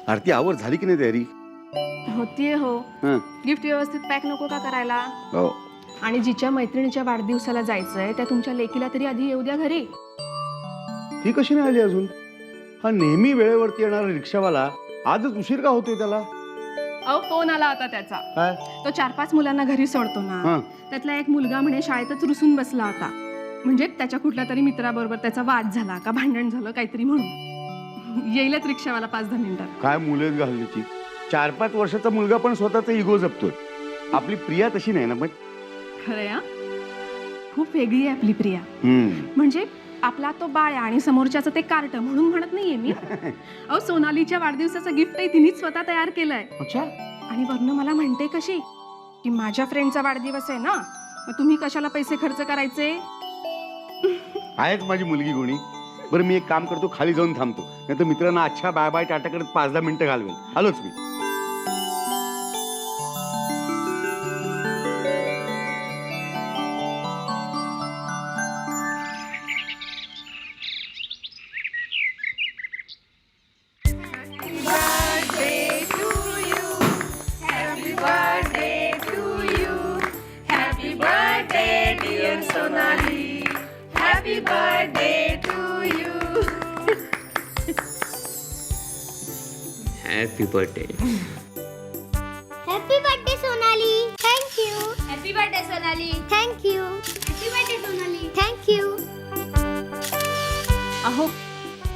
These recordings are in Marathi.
आरती आवर झाली की नाही तयारी? होतीये हो. हं. गिफ्ट व्यवस्थित पॅक नको का करायला? हो. आणि जिच्या मैत्रिणीच्या वाढदिवसाला जायचंय त्या तुमच्या लेकीला तरी आधी येऊ द्या घरी. ती कशी नाही आली अजून? हा नेहमी वेळेवरती येणारा रिक्षावाला आजच उशीर का होतोय त्याला? अहो फोन आला होता त्याचा. काय? तो 4-5 मुलांना घरी सोडतो ना. हं. त्यातला एक मुलगा म्हणे शाळेतच रुसून बसला होता. म्हणजे त्याच्या कुठल्या तरी मित्राबरोबर त्याचा वाद झाला का भांडण झालं काहीतरी म्हणून. येईलच रिक्षावाला 5-10 मिनिटात. काय मुलं घालण्याची? 4-5 वर्षाचा मुलगा पण स्वतःचा इगो जपतोय. आपली प्रिया तशी नाही ना. पण खरंय हा? खूप वेगळी आहे आपली प्रिया. म्हणजे आपला तो बाळ्या आणि समोरच्याचं ते कार्ट म्हणून म्हणत नाहीये मी. अहो सोनालीच्या वाढदिवसाचं गिफ्टही तिनेच स्वतः तयार केलंय. अच्छा. आणि वरनं मला म्हणते कशी की माझ्या फ्रेंडचा वाढदिवस आहे ना, मग तुम्ही कशाला पैसे खर्च करायचे? आहेच माझी मुलगी गुणी. बरं मी एक काम करतो, खाली जाऊन थांबतो. नाही तर मित्रांना अच्छा बाय बाय टाटा करत 5-10 मिनिटं घालवेल. आलोच मी. Happy birthday. Happy birthday Sonali. Thank you. Happy birthday Sonali. Thank you. Happy birthday Sonali. Thank you. अहो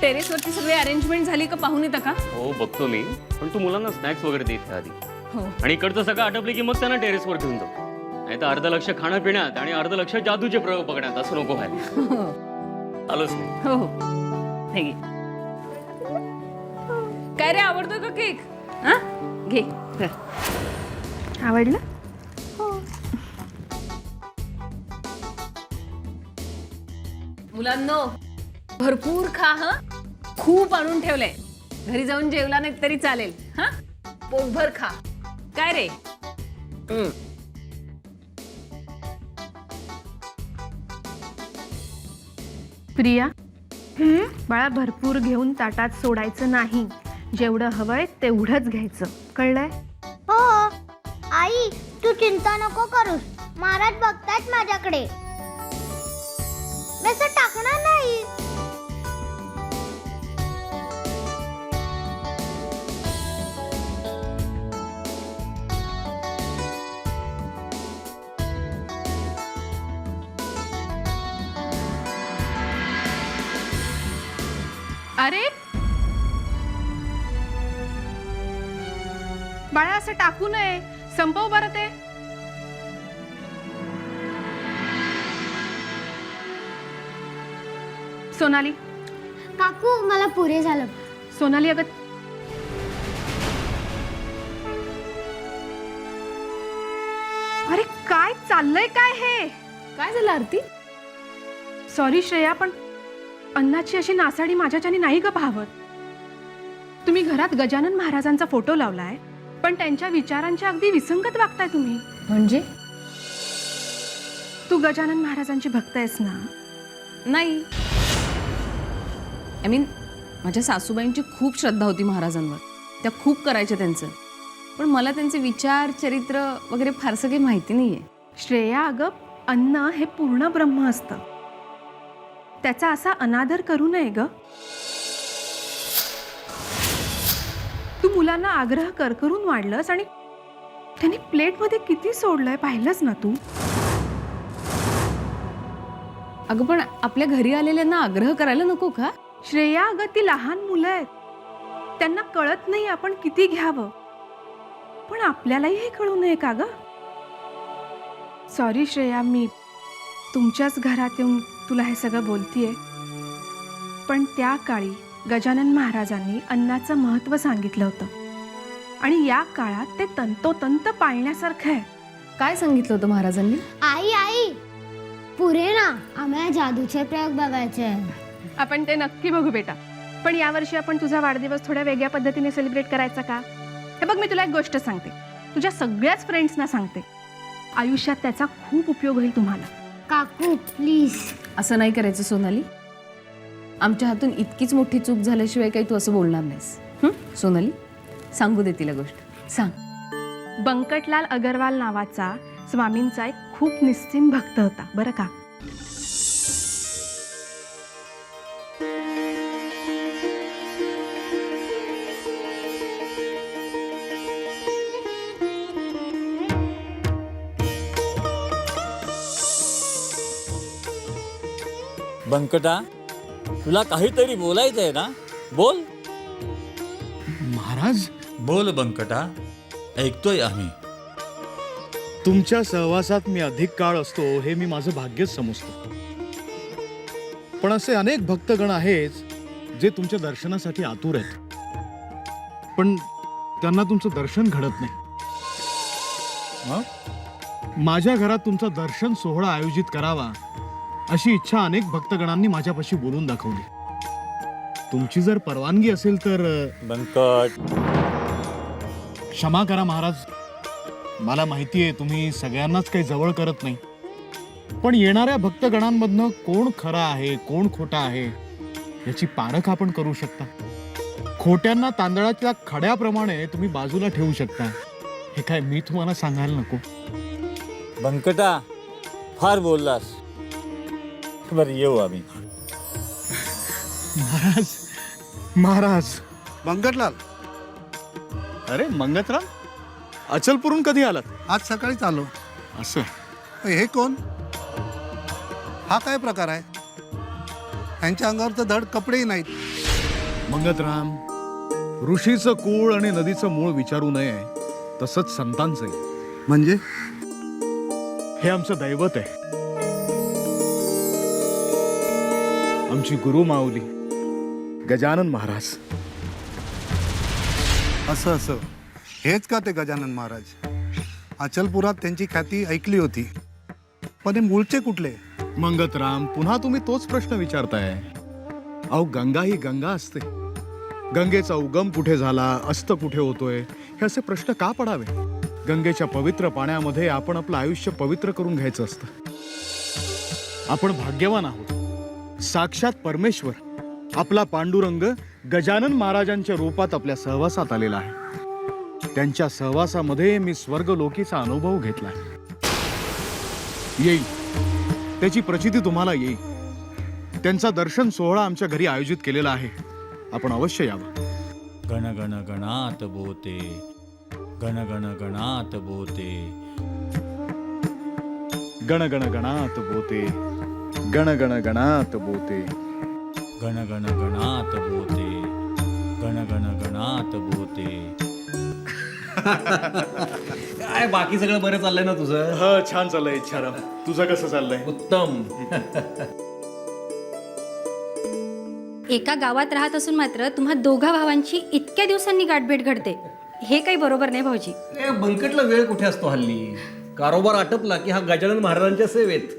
टेरेसवरची सगळी अरेंजमेंट झाली का पाहून येतं का? हो बघतो मी, पण तू मुलांना स्नॅक्स वगैरे देत आधी. हो. आणि इकडचं सगळं आटपलं की मग त्यांना टेरेसवर घेऊन जाऊ. नाही तर अर्ध लक्ष खाणं पिण्यात आणि अर्ध लक्ष जादूचे प्रयोग बघण्यात. असं नको व्हायला. आलोच मी. हो हो. हे घे. काय रे आवडतोय का केक? हा घे. आवडलं? हो. मुलांनो भरपूर खा हा. खूप आणून ठेवलंय. घरी जाऊन जेवला नाही तरी चालेल. हा पोटभर खा. काय रे? प्रिया बाळा भरपूर घेऊन ताटात सोडायचं नाही. जेवढं हवंय तेवढंच घ्यायचं. कळलंय? हो. आई तू चिंता नको करूस. महाराज बघतायत माझ्याकडे. मी असं टाकणार नाही. अरे बाळा असं टाकू नये. संपव बरं ते. सोनाली. काकू मला पुरे झालं. सोनाली अगं अरे काय चाललंय काय हे? काय झालं आरती? सॉरी श्रेया पण अन्नाची अशी नासाडी माझ्याच्याने नाही ग भावत. तुम्ही घरात गजानन महाराजांचा फोटो लावलाय पण त्यांच्या विचारांच्या अगदी विसंगत वागताय तुम्ही. म्हणजे तू गजानन महाराजांची भक्त आहेस ना? नाही. आय मीन माझ्या सासूबाईंची खूप श्रद्धा होती महाराजांवर. त्या खूप करायच्या त्यांचं. पण मला त्यांचे विचार चरित्र वगैरे फारसं काही माहिती नाहीये. श्रेया अगं अन्न हे पूर्ण ब्रह्म असतं. त्याचा असा अनादर करू नये ग. तू मुलांना आग्रह करून वाढलंस आणि त्यांनी प्लेटमध्ये किती सोडलंय पाहिलंच ना तू? अगं पण आपल्या घरी आलेल्यांना आग्रह करायला नको का? श्रेया अगं ती लहान मुलं आहेत. त्यांना कळत नाही आपण किती घ्यावं. पण आपल्यालाही हे कळू नये का ग? सॉरी श्रेया, मी तुमच्याच घरात येऊन तुला हे सगळं बोलतीये. पण त्या काळी गजानन महाराजांनी अन्नाचं महत्त्व सांगितलं होतं आणि या काळात ते तंतोतंत पाळण्यासारखं आहे. काय सांगितलं होतं महाराजांनी? आई आई पुरे ना. आम्हाला जादूचे प्रयोग बघायचे. आपण ते नक्की बघू बेटा. पण यावर्षी आपण तुझा वाढदिवस थोड्या वेगळ्या पद्धतीने सेलिब्रेट करायचा का? हे बघ मी तुला एक गोष्ट सांगते. तुझ्या सगळ्याच फ्रेंड्सना सांगते. आयुष्यात त्याचा खूप उपयोग होईल तुम्हाला. काकू प्लीज. असं नाही करायचं सोनाली. आमच्या हातून इतकीच मोठी चूक झाल्याशिवाय काही तू असं बोलणार नाहीस. सोनाली सांगू दे तिला गोष्ट सांग. बंकटलाल अगरवाल नावाचा स्वामींचा एक खूप निस्सीम भक्त होता बरं का. बंकटा, तुला काहीतरी बोलायचं आहे ना? बोल. महाराज, बोल बंकटा, ऐकतोय आम्ही. तुमच्या सहवासात मी अधिक काळ असतो हे मी माझं भाग्यच समजतो. पण असे अनेक भक्तगण आहेत जे तुमच्या दर्शनासाठी आतुर आहेत, पण त्यांना तुमचं दर्शन घडत नाही. हं? माझ्या घरात तुमचा दर्शन सोहळा आयोजित करावा अशी इच्छा अनेक भक्तगणांनी माझ्यापाशी बोलून दाखवली. तुमची जर परवानगी असेल तर बंकट, क्षमा करा महाराज. मला माहिती आहे तुम्ही सगळ्यांनाच काही जवळ करत नाही, पण येणाऱ्या भक्तगणांमधनं कोण खरा आहे कोण खोटा आहे याची पारख आपण करू शकता. खोट्यांना तांदळाच्या खड्याप्रमाणे तुम्ही बाजूला ठेवू शकता. हे काय मी तुम्हाला सांगायला नको? बंकटा, फार बोललास. बरं, येऊ आम्ही. महाराज, महाराज. बंकटलाल, अरे मंगतराम, अचलपूरून कधी आलात? आज सकाळीच आलो. असं? हे कोण? हा काय प्रकार आहे? यांच्या अंगावर तर धड कपडेही नाहीत. मंगतराम, ऋषीचं कुळ आणि नदीचं मूळ विचारू नये, तसंच संतांचंही. म्हणजे हे आमचं दैवत आहे. आमची गुरु माऊली गजानन महाराज. असं असं हेच का ते गजानन महाराज? अचलपुरात त्यांची ख्याती ऐकली होती, पण हे मूळचे कुठले? मंगतराम, पुन्हा तुम्ही तोच प्रश्न विचारताय. अहो, गंगा ही गंगा असते. गंगेचा उगम कुठे झाला, अस्त कुठे होतोय, हे असे प्रश्न का पडावे? गंगेच्या पवित्र पाण्यामध्ये आपण आपलं आयुष्य पवित्र करून घ्यायचं असतं. आपण भाग्यवान आहोत. साक्षात परमेश्वर आपला पांडुरंग गजानन महाराजांच्या रूपात आपल्या सहवासात आलेला आहे. त्यांच्या सहवासामध्ये मी स्वर्गलोकीचा अनुभव घेतला. येईल त्याची प्रचिती तुम्हाला येईल. त्यांचा दर्शन सोहळा आमच्या घरी आयोजित केलेला आहे. आपण अवश्य यावं. गण गण गणात बोते, गण गण गणात बोते. गण गण गणात बोते, गण गण गणात बोते. गण गण गणात बोते, गण गण गणात बोते. काय बाकी सगळं बरं चाललंय ना तुझं? ह, छान चाललंय इच्छाराम. तुझं कसं चाललंय? उत्तम. एका गावात राहत असून मात्र तुम्हा दोघा भावांची इतक्या दिवसांनी गाठभेट घडते, हे काही बरोबर नाही भाऊजी. बंकटला वेळ कुठे असतो हल्ली? कारोबार आटपला की हा गजानन महाराजांच्या सेवेत.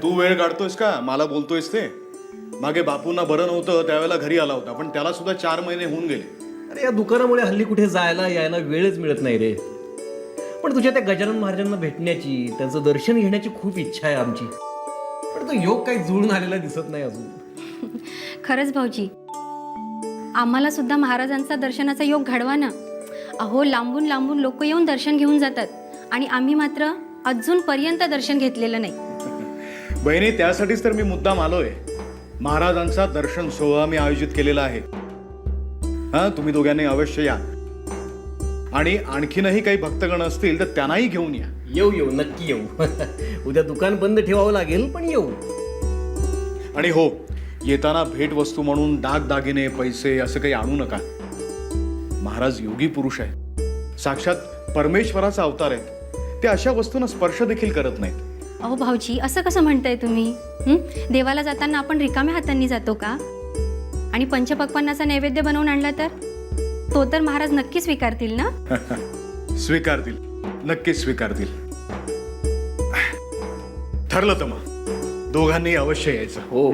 तू वेळ काढतोयस का? मला बोलतोयस ते? मागे बापूंना बरं नव्हतं त्यावेळेला घरी आला होता, पण त्याला सुद्धा 4 महिने होऊन गेले. अरे, या दुकानामुळे हल्ली कुठे जायला यायला वेळच मिळत नाही रे. पण तुझ्या त्या गजानन महाराजांना भेटण्याची, त्यांचं दर्शन घेण्याची खूप इच्छा आहे आमची, पण तो योग काही जुळून आलेला दिसत नाही अजून. खरंच भाऊजी, आम्हाला सुद्धा महाराजांचा दर्शनाचा योग घडवा ना. अहो, लांबून लांबून लोक येऊन दर्शन घेऊन जातात आणि आम्ही मात्र अजूनपर्यंत दर्शन घेतलेलं नाही. बहिणी, त्यासाठीच तर मी मुद्दाम आलोय. महाराजांचा दर्शन सोहळा मी आयोजित केलेला आहे. हा, तुम्ही दोघांनी अवश्य या. आणि आणखीनही काही भक्तगण असतील तर त्यांनाही घेऊन या. येऊ नक्की येऊ. उद्या दुकान बंद ठेवावं लागेल, पण येऊ. आणि हो, येताना भेटवस्तू म्हणून दागदागिने, पैसे असं काही आणू नका. महाराज योगी पुरुष आहे, साक्षात परमेश्वराचा अवतार आहेत. ते अशा वस्तूंना स्पर्श देखील करत नाहीत. अहो भाऊजी, असं कसं म्हणताय तुम्ही? देवाला जाताना आपण रिकाम्या हातांनी जातो का? आणि पंचपक्वान्नाचा नैवेद्य बनवून आणला तो तर महाराज नक्की स्वीकारतील ना? स्वीकारतील, नक्कीच स्वीकारतील. ठरलं तर मग दोघांनी अवश्य यायचं. हो.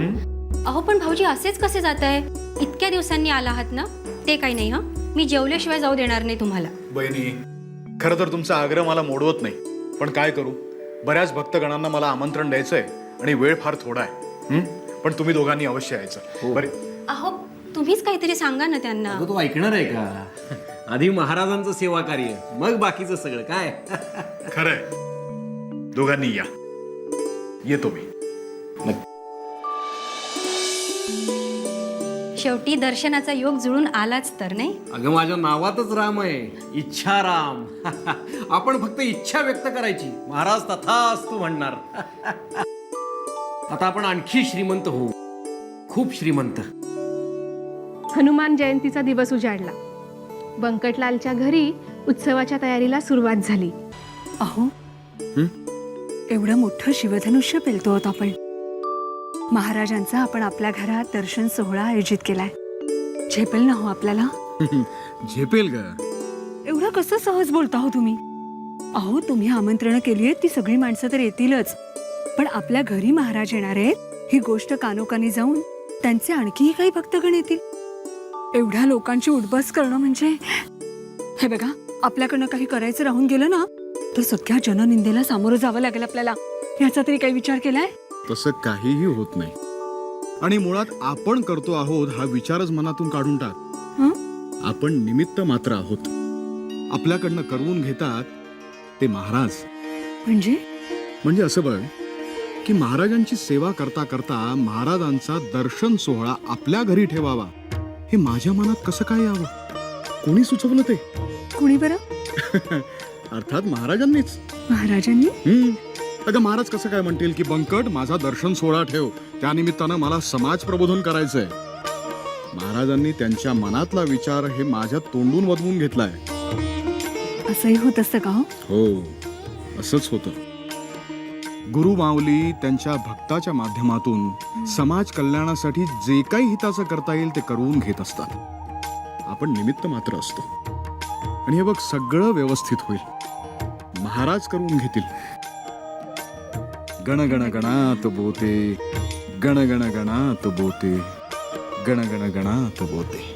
अहो पण भाऊजी, असेच कसे जात आहे? इतक्या दिवसांनी आला आहात ना? ते काही नाही. मी जेवल्याशिवाय जाऊ देणार नाही तुम्हाला. बहिणी, खरं तर तुमचा आग्रह मला मोडवत नाही, पण काय करू, बऱ्याच भक्तगणांना मला आमंत्रण द्यायचंय आणि वेळ फार थोडा आहे. पण तुम्ही दोघांनी अवश्य यायचं. बरे, अहो तुम्हीच काहीतरी सांगा ना त्यांना. तो ऐकणार आहे का? आधी महाराजांचं सेवा कार्य, मग बाकीचं सगळं काय. खरंय, दोघांनी या. येतो मी. शेवटी दर्शनाचा योग जुळून आलाच तर नाही. अगं माझ्या नावातच राम आहे, इच्छा राम. आपण फक्त इच्छा व्यक्त करायची, महाराज तथास्तु म्हणणार. आता आपण आणखी श्रीमंत होऊ, खूप श्रीमंत. हनुमान जयंतीचा दिवस उजाडला. बंकटलालच्या घरी उत्सवाच्या तयारीला सुरुवात झाली. अहो, एवढं मोठं शिवधनुष्य पेलतो आहोत आपण. महाराजांचा आपण आपल्या घरात दर्शन सोहळा आयोजित केलाय. झेपेल ना हो आपल्याला? झेपेल ग. एवढं कसं सहज बोलता हो तुम्ही? अहो, तुम्ही आमंत्रण केली आहेत ती सगळी माणसं तर येतीलच, पण आपल्या घरी महाराज येणार आहेत ही गोष्ट कानोकानी जाऊन त्यांचे आणखीही काही भक्तगण येतील. एवढ्या लोकांची उठबस करणं म्हणजे, हे बघा, आपल्याकडनं काही करायचं राहून गेलं ना तर सगळ्या जननिंदेला सामोरं जावं लागेल आपल्याला. याचा तरी काही विचार केलाय? तसं काहीही होत नाही. आणि मुळात आपण करतो आहोत हा विचारच मनातून काढून टाक. आपण निमित्त मात्र आहोत. आपल्याकडनं करवून घेतात ते महाराज. म्हणजे असं बघ की महाराजांची सेवा करता करता महाराजांचा दर्शन सोहळा आपल्या घरी ठेवावा हे माझ्या मनात कसं काय यावं? कोणी सुचवलं ते? कुणी बरं? अर्थात महाराजांनीच. महाराजांनी? अगं, महाराज कसं काय म्हणतील की बंकट माझा दर्शन सोहळा ठेव, त्यानिमित्तानं मला समाज प्रबोधन करायचंय. महाराजांनी त्यांच्या मनातला विचार हे माझ्या तोंडून वदवून घेतलाय. असंही होत असतं का? हो, असंच होतं. गुरु माऊली त्यांच्या भक्ताच्या माध्यमातून समाज कल्याणासाठी जे काही हिताचं करता येईल ते करून घेत असतात. आपण निमित्त मात्र असतो. आणि हे बघ, सगळं व्यवस्थित होईल. महाराज करून घेतील. गण गण गणात बोते, गण गण गणात बोते, गण गण गणात बोते.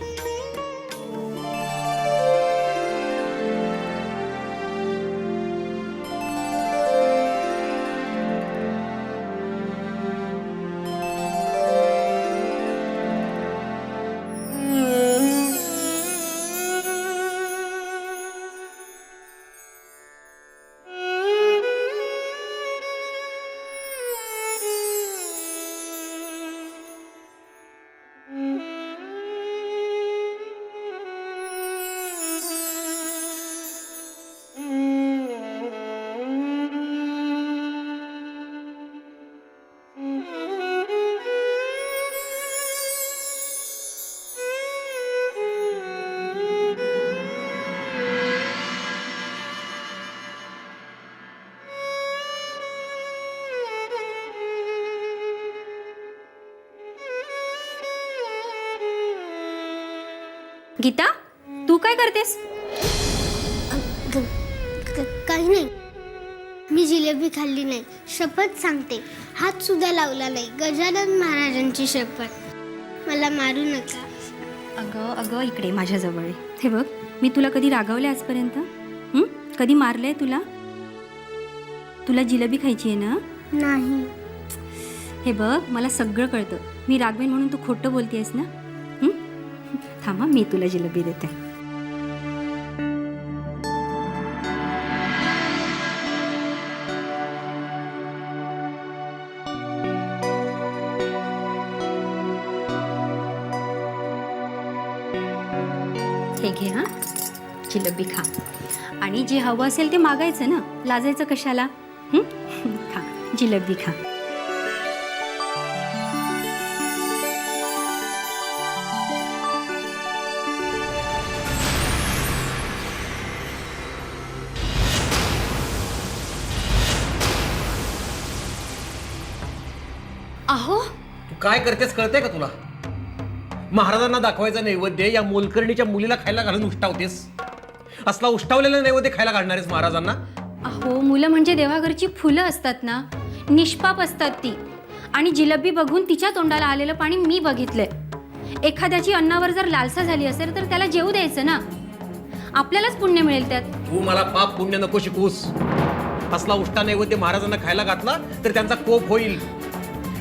गीता, तू काय करतेस? काही नाही, मी जिलेबी खाल्ली नाही, शपथ सांगते. हात सुद्धा लावला नाही. गजानन महाराजांची शपथ. मला मारू नका. अगं अगं, इकडे माझ्याजवळ आहे. हे बघ, मी तुला कधी रागावले आजपर्यंत? कधी मारलंय तुला? तुला जिलेबी खायची आहे ना? नाही. हे बघ, मला सगळं कळतं. मी रागवेन म्हणून तू खोटं बोलतेस ना? थांबा, मी तुला जिलेबी देते. हे घे, हा जिलेबी खा. आणि जे हवं असेल ते मागायचं ना, लाजायचं कशाला? खा, जिलेबी खा. अहो, तू काय करतेस कळतंय का तुला? महाराजांना दाखवायचा नैवेद्य या मोलकर्णीच्या मुलीला खायला घालून उष्टावतेस. असला उष्टावलेला नैवेद्य खायला घालणारेस महाराजांना? अहो, मुलं म्हणजे देवाघरची फुलं असतात ना, निष्पाप असतात ती. आणि जिलेबी बघून तिच्या तोंडाला आलेलं पाणी मी बघितलंय. एखाद्याची अन्नावर जर लालसा झाली असेल तर त्याला जेवू द्यायचं ना, आपल्यालाच पुण्य मिळेल त्यात. तू मला पाप पुण्य नको शिकूस. असला उष्टा नैवेद्य महाराजांना खायला घातला तर त्यांचा कोप होईल.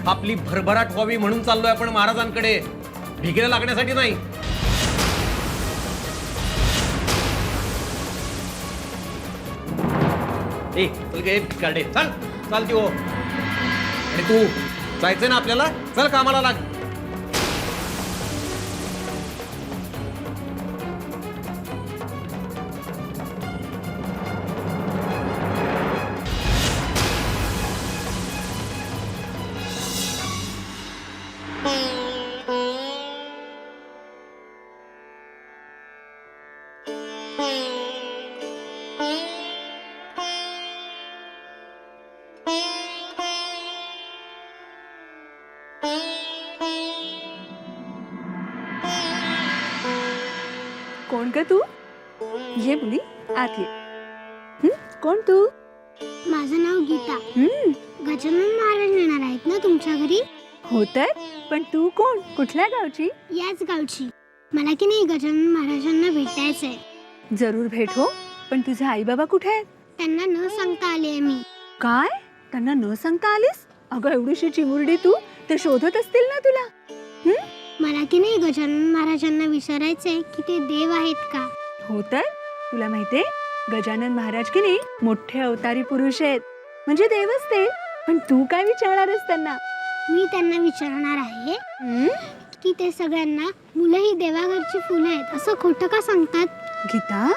आपली भरभराट व्हावी म्हणून चाललोय आपण महाराजांकडे, भिकेला लागण्यासाठी नाही. ए चल गे भिकारडे, चल चालती हो. आणि तू जायचंय ना आपल्याला, चल कामाला लाग. कोण का तू? ये मुली आत ये. कोण तू? माझं नाव गीता. गजानन महाराज येणार आहेत ना तुमच्या घरी? हो तर, पण तू कोण? कुठल्या गावची? याच गावची. मला की नाही गजानन महाराजांना भेटायचंय. जरूर भेट हो, पण तुझे आई बाबा कुठे आहेत? त्यांना न सांगता आले मी. काय? त्यांना न सांगता आलीस? अगं एवढीशी चिमुरडी तू, ते शोधत असतील ना तुला. मला की नाही गजानन महाराजांना विचारायचंय की ते देव आहेत का? हो तर, तुला माहितीये गजानन महाराज की नाही मोठे अवतारी पुरुष आहेत, म्हणजे देवच ते. पण तू काय विचारणारच त्यांना? मी त्यांना विचारणार आहे की ते सगळ्यांना मुलं ही देवाघरची फुलं आहेत असं खोटं का सांगतात? गीता,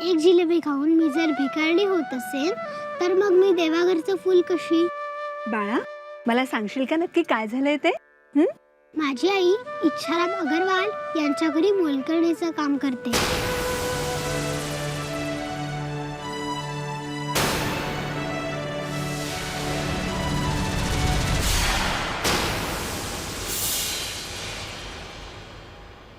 एक जिलेबी खाऊन मी जर भिकारडी होत असेल तर मग मी देवाघरचं फुल कशी? बाळा मला सांगशील का नक्की काय झालंय ते? माझी आई इच्छाराम अगरवाल यांच्या घरी मोलकरणीचं काम करते.